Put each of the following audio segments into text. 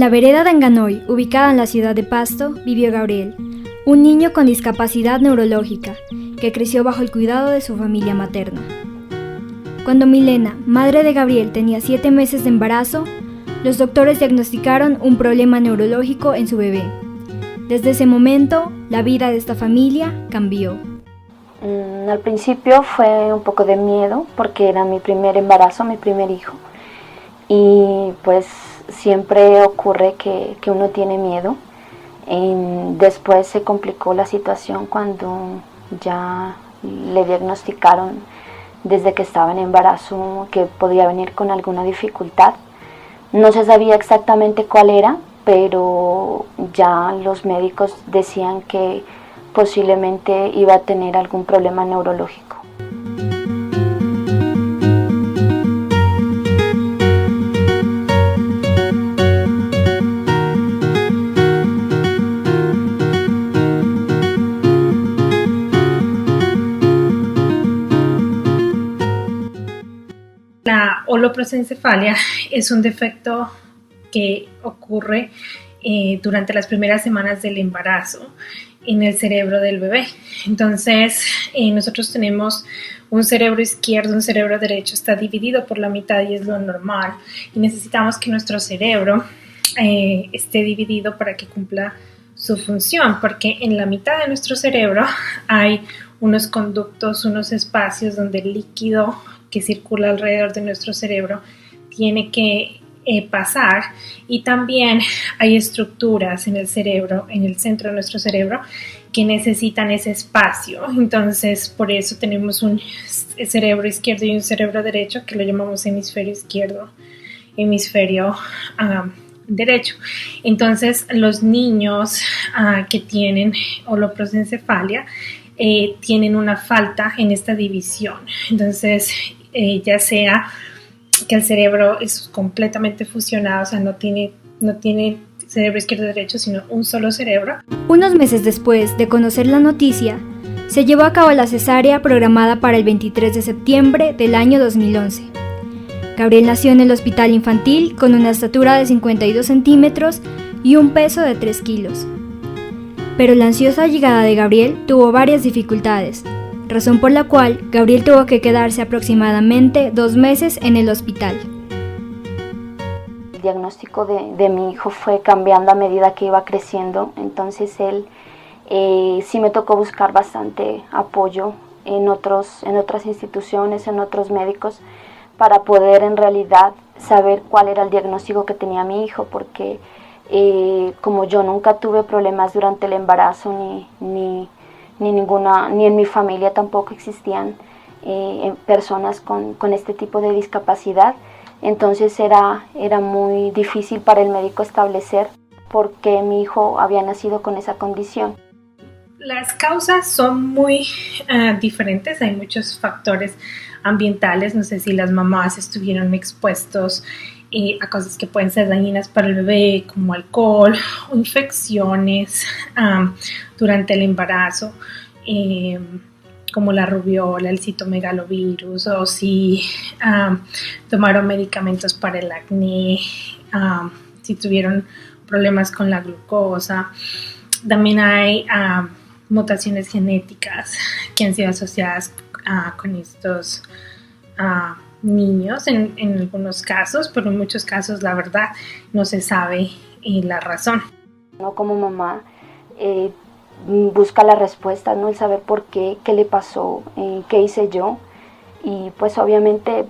la vereda de Anganoy, ubicada en la ciudad de Pasto, vivió Gabriel, un niño con discapacidad neurológica, que creció bajo el cuidado de su familia materna. Cuando Milena, madre de Gabriel, tenía 7 meses de embarazo, los doctores diagnosticaron un problema neurológico en su bebé. Desde ese momento, la vida de esta familia cambió. Al principio fue un poco de miedo porque era mi primer embarazo, mi primer hijo. Y pues siempre ocurre que uno tiene miedo. Después se complicó la situación cuando ya le diagnosticaron desde que estaba en embarazo que podía venir con alguna dificultad. No se sabía exactamente cuál era, pero ya los médicos decían que posiblemente iba a tener algún problema neurológico. La holoprosencefalia es un defecto que ocurre durante las primeras semanas del embarazo en el cerebro del bebé. Entonces, nosotros tenemos un cerebro izquierdo, un cerebro derecho, está dividido por la mitad y es lo normal. Y necesitamos que nuestro cerebro esté dividido para que cumpla su función, porque en la mitad de nuestro cerebro hay unos conductos, unos espacios donde el líquido que circula alrededor de nuestro cerebro tiene que pasar, y también hay estructuras en el cerebro, en el centro de nuestro cerebro, que necesitan ese espacio. Entonces, por eso tenemos un cerebro izquierdo y un cerebro derecho, que lo llamamos hemisferio izquierdo, hemisferio derecho. Entonces, los niños que tienen holoprosencefalia tienen una falta en esta división. Entonces, ya sea que el cerebro es completamente fusionado, o sea, no tiene cerebro izquierdo y derecho, sino un solo cerebro. Unos meses después de conocer la noticia, se llevó a cabo la cesárea programada para el 23 de septiembre del año 2011. Gabriel nació en el hospital infantil con una estatura de 52 centímetros y un peso de 3 kilos. Pero la ansiosa llegada de Gabriel tuvo varias dificultades, razón por la cual Gabriel tuvo que quedarse aproximadamente 2 meses en el hospital. El diagnóstico de mi hijo fue cambiando a medida que iba creciendo, entonces él sí me tocó buscar bastante apoyo en otras instituciones, en otros médicos, para poder en realidad saber cuál era el diagnóstico que tenía mi hijo, porque como yo nunca tuve problemas durante el embarazo ni en mi familia tampoco existían personas con este tipo de discapacidad, entonces era muy difícil para el médico establecer por qué mi hijo había nacido con esa condición. Las causas son muy diferentes, hay muchos factores ambientales, no sé si las mamás estuvieron expuestos a cosas que pueden ser dañinas para el bebé, como alcohol o infecciones durante el embarazo, como la rubiola, el citomegalovirus, o si tomaron medicamentos para el acné, si tuvieron problemas con la glucosa. También hay mutaciones genéticas que han sido asociadas con estos niños en algunos casos, pero en muchos casos la verdad no se sabe la razón. No, como mamá busca la respuesta, ¿no? El saber por qué le pasó, qué hice yo, y pues obviamente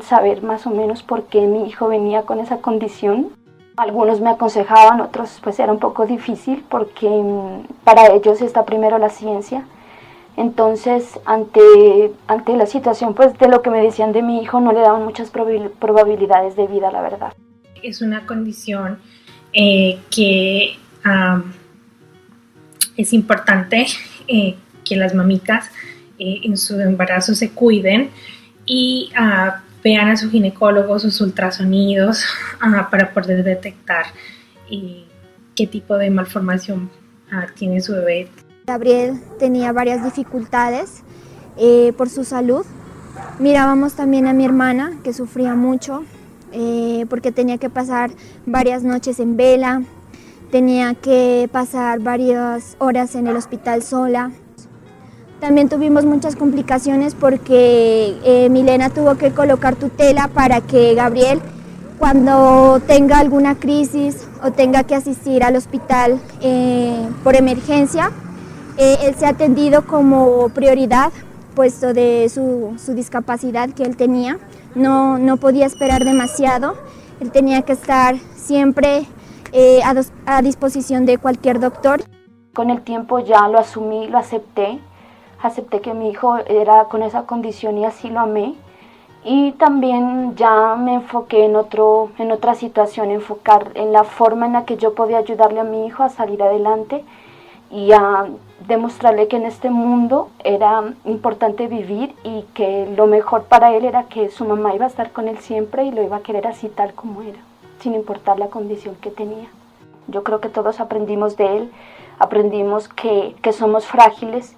saber más o menos por qué mi hijo venía con esa condición. Algunos me aconsejaban, otros pues era un poco difícil porque para ellos está primero la ciencia. Entonces, ante la situación pues de lo que me decían de mi hijo, no le daban muchas probabilidades de vida, la verdad. Es una condición que es importante que las mamitas en su embarazo se cuiden y vean a su ginecólogo, sus ultrasonidos, para poder detectar qué tipo de malformación tiene su bebé. Gabriel tenía varias dificultades por su salud. Mirábamos también a mi hermana, que sufría mucho. porque tenía que pasar varias noches en vela, tenía que pasar varias horas en el hospital sola. También tuvimos muchas complicaciones porque Milena tuvo que colocar tutela para que Gabriel, cuando tenga alguna crisis o tenga que asistir al hospital por emergencia, él sea atendido como prioridad, puesto de su discapacidad que él tenía. No podía esperar demasiado, él tenía que estar siempre a disposición de cualquier doctor. Con el tiempo ya lo asumí, lo acepté que mi hijo era con esa condición y así lo amé. Y también ya me enfoqué en otra situación, enfocar en la forma en la que yo podía ayudarle a mi hijo a salir adelante y a demostrarle que en este mundo era importante vivir y que lo mejor para él era que su mamá iba a estar con él siempre y lo iba a querer así tal como era, sin importar la condición que tenía. Yo creo que todos aprendimos de él, aprendimos que somos frágiles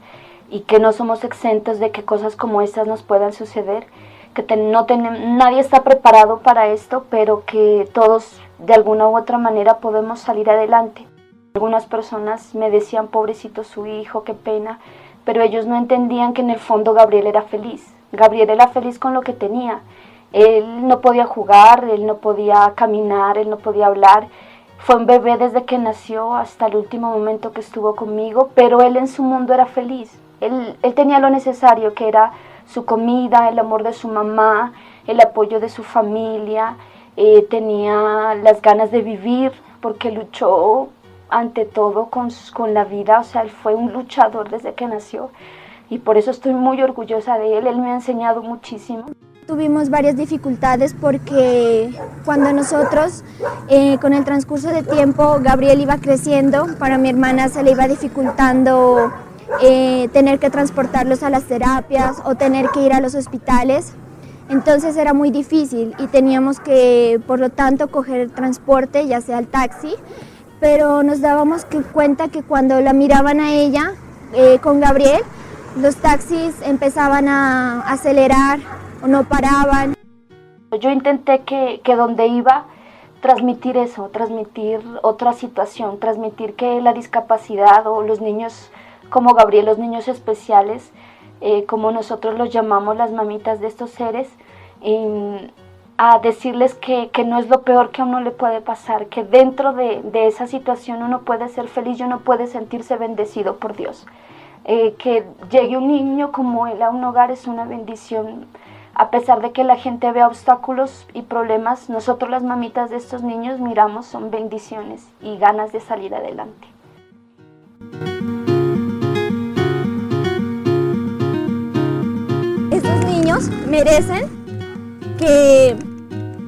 y que no somos exentos de que cosas como estas nos puedan suceder, que nadie está preparado para esto, pero que todos de alguna u otra manera podemos salir adelante. Algunas personas me decían, pobrecito su hijo, qué pena, pero ellos no entendían que en el fondo Gabriel era feliz. Gabriel era feliz con lo que tenía. Él no podía jugar, él no podía caminar, él no podía hablar. Fue un bebé desde que nació hasta el último momento que estuvo conmigo, pero él en su mundo era feliz. Él tenía lo necesario, que era su comida, el amor de su mamá, el apoyo de su familia, tenía las ganas de vivir porque luchó ante todo con la vida, o sea, él fue un luchador desde que nació y por eso estoy muy orgullosa de él me ha enseñado muchísimo. Tuvimos varias dificultades porque cuando nosotros, con el transcurso de tiempo, Gabriel iba creciendo, para mi hermana se le iba dificultando tener que transportarlos a las terapias o tener que ir a los hospitales. Entonces era muy difícil y teníamos que, por lo tanto, coger transporte, ya sea el taxi, pero nos dábamos cuenta que cuando la miraban a ella con Gabriel, los taxis empezaban a acelerar o no paraban. Yo intenté que donde iba transmitir eso, transmitir otra situación, transmitir que la discapacidad o los niños como Gabriel, los niños especiales, como nosotros los llamamos las mamitas de estos seres, a decirles que no es lo peor que a uno le puede pasar, que dentro de esa situación uno puede ser feliz y uno puede sentirse bendecido por Dios. Que llegue un niño como él a un hogar es una bendición. A pesar de que la gente vea obstáculos y problemas, nosotros las mamitas de estos niños miramos son bendiciones y ganas de salir adelante. Estos niños merecen que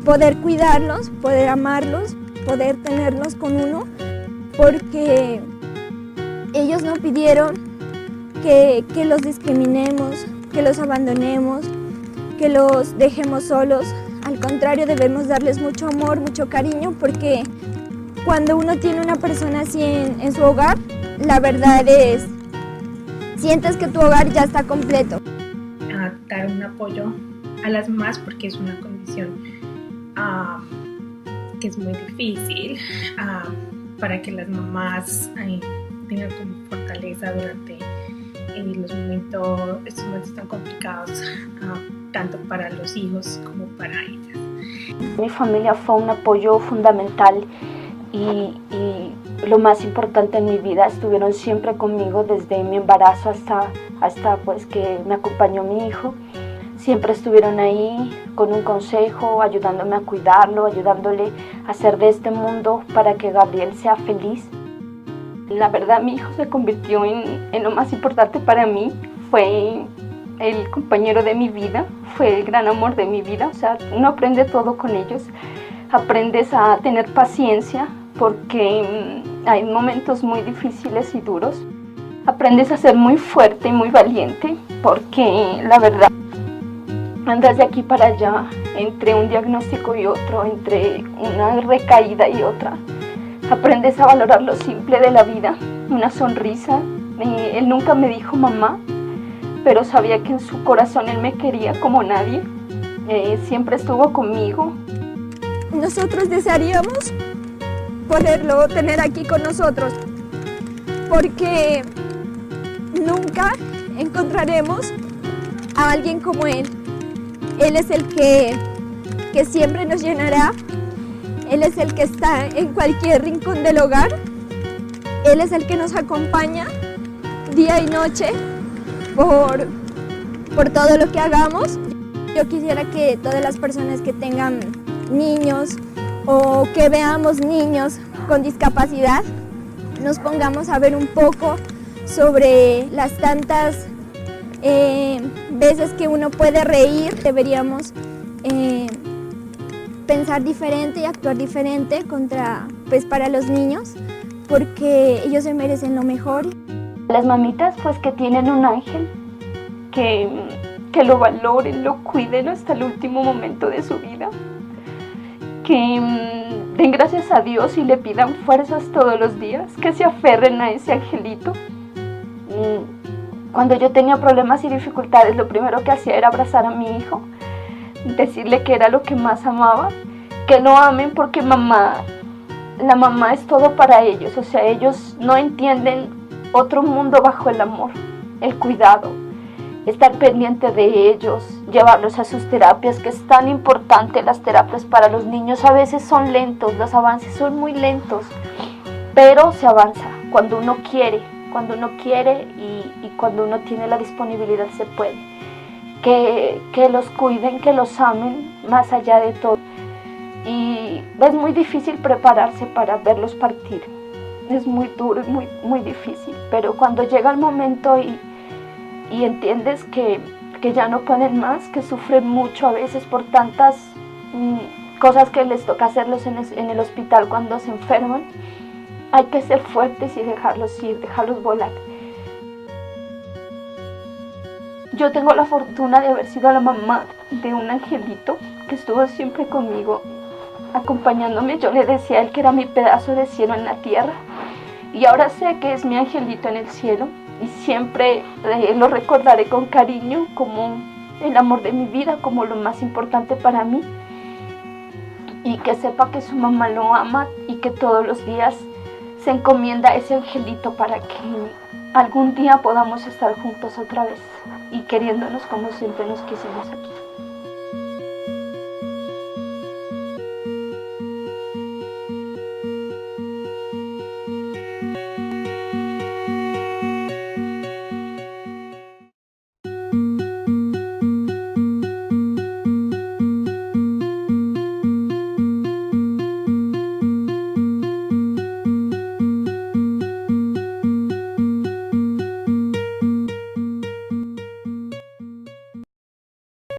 poder cuidarlos, poder amarlos, poder tenerlos con uno, porque ellos no pidieron que los discriminemos, que los abandonemos, que los dejemos solos. Al contrario, debemos darles mucho amor, mucho cariño, porque cuando uno tiene una persona así en su hogar, la verdad es, sientes que tu hogar ya está completo. A dar un apoyo a las mamás porque es una condición que es muy difícil para que las mamás tengan como fortaleza durante estos momentos tan complicados, tanto para los hijos como para ellas. Mi familia fue un apoyo fundamental y lo más importante en mi vida. Estuvieron siempre conmigo desde mi embarazo hasta pues que me acompañó mi hijo. Siempre estuvieron ahí con un consejo, ayudándome a cuidarlo, ayudándole a hacer de este mundo para que Gabriel sea feliz. La verdad, mi hijo se convirtió en lo más importante para mí. Fue el compañero de mi vida, fue el gran amor de mi vida. O sea, uno aprende todo con ellos. Aprendes a tener paciencia porque hay momentos muy difíciles y duros. Aprendes a ser muy fuerte y muy valiente porque la verdad andas de aquí para allá entre un diagnóstico y otro, entre una recaída y otra. Aprendes a valorar lo simple de la vida, una sonrisa. Él nunca me dijo mamá, pero sabía que en su corazón él me quería como nadie. Siempre estuvo conmigo. nosotros desearíamos poderlo tener aquí con nosotros, porque nunca encontraremos a alguien como él. Él es el que siempre nos llenará. Él es el que está en cualquier rincón del hogar. Él es el que nos acompaña día y noche por todo lo que hagamos. Yo quisiera que todas las personas que tengan niños o que veamos niños con discapacidad nos pongamos a ver un poco sobre las tantas veces que uno puede reír. Deberíamos pensar diferente y actuar diferente para los niños, porque ellos se merecen lo mejor. Las mamitas pues que tienen un ángel, que lo valoren, lo cuiden hasta el último momento de su vida, que den gracias a Dios y le pidan fuerzas todos los días, que se aferren a ese angelito. Cuando yo tenía problemas y dificultades, lo primero que hacía era abrazar a mi hijo, decirle que era lo que más amaba, que lo amen porque la mamá es todo para ellos. O sea, ellos no entienden otro mundo bajo el amor, el cuidado, estar pendiente de ellos, llevarlos a sus terapias, que es tan importante. Las terapias para los niños a veces son lentos, los avances son muy lentos, pero se avanza cuando uno quiere y cuando uno tiene la disponibilidad se puede. Que los cuiden, que los amen más allá de todo. Y es muy difícil prepararse para verlos partir. Es muy duro, es muy difícil, pero cuando llega el momento y entiendes que ya no pueden más, que sufren mucho a veces por tantas cosas que les toca hacerlos en el hospital cuando se enferman, hay que ser fuertes y dejarlos ir, dejarlos volar. Yo tengo la fortuna de haber sido la mamá de un angelito que estuvo siempre conmigo, acompañándome. Yo le decía a él que era mi pedazo de cielo en la tierra, y ahora sé que es mi angelito en el cielo, y siempre lo recordaré con cariño como el amor de mi vida, como lo más importante para mí, y que sepa que su mamá lo ama y que todos los días se encomienda a ese angelito para que algún día podamos estar juntos otra vez y queriéndonos como siempre nos quisimos aquí.